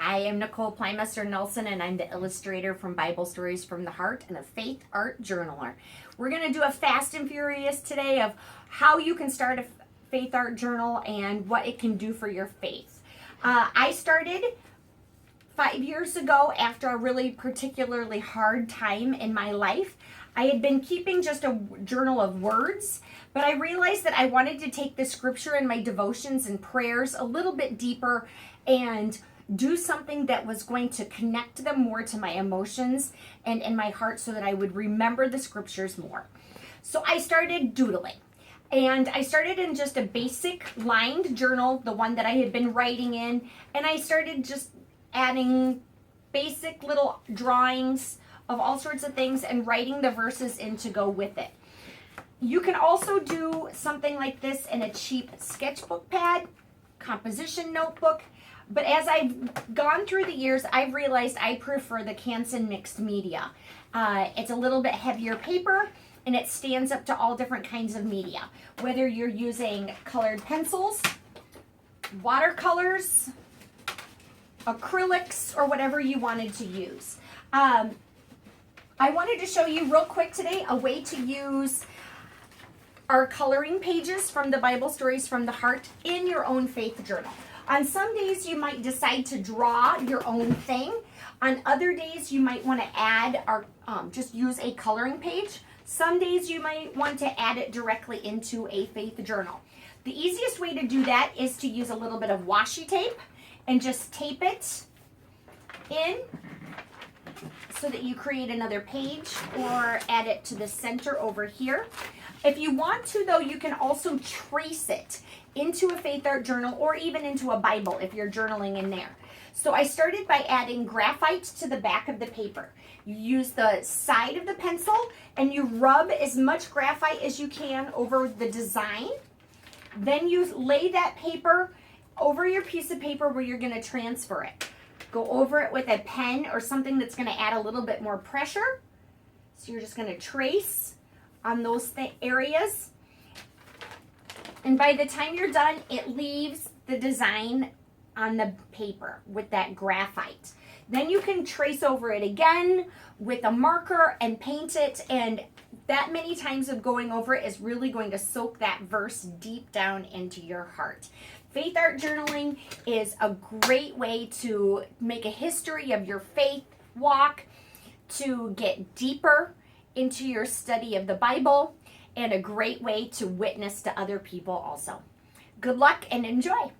I am Nicole Plymester Nelson, and I'm the illustrator from Bible Stories from the Heart and a Faith Art Journaler. We're going to do a fast and furious today of how you can start a faith art journal and what it can do for your faith. I started 5 years ago after a really particularly hard time in my life. I had been keeping just a journal of words, but I realized that I wanted to take the scripture and my devotions and prayers a little bit deeper and do something that was going to connect them more to my emotions and in my heart so that I would remember the scriptures more. So I started doodling. And I started in just a basic lined journal, the one that I had been writing in, and I started just adding basic little drawings of all sorts of things and writing the verses in to go with it. You can also do something like this in a cheap sketchbook pad, composition notebook, but as I've gone through the years, I've realized I prefer the Canson Mixed Media. It's a little bit heavier paper, and it stands up to all different kinds of media, whether you're using colored pencils, watercolors, acrylics, or whatever you wanted to use. I wanted to show you real quick today a way to use our coloring pages from the Bible Stories from the Heart in your own faith journal. On some days you might decide to draw your own thing. On other days you might want to add or just use a coloring page. Some days you might want to add it directly into a faith journal. The easiest way to do that is to use a little bit of washi tape and just tape it in so that you create another page or add it to the center over here. If you want to, though, you can also trace it into a faith art journal or even into a Bible if you're journaling in there. So I started by adding graphite to the back of the paper. You use the side of the pencil and you rub as much graphite as you can over the design. Then you lay that paper over your piece of paper where you're going to transfer it. Go over it with a pen or something that's going to add a little bit more pressure. So you're just going to trace on those areas. And by the time you're done, it leaves the design on the paper with that graphite. Then you can trace over it again with a marker and paint it, and that many times of going over it is really going to soak that verse deep down into your heart. Faith art journaling is a great way to make a history of your faith walk, to get deeper into your study of the Bible, and a great way to witness to other people also. Good luck and enjoy.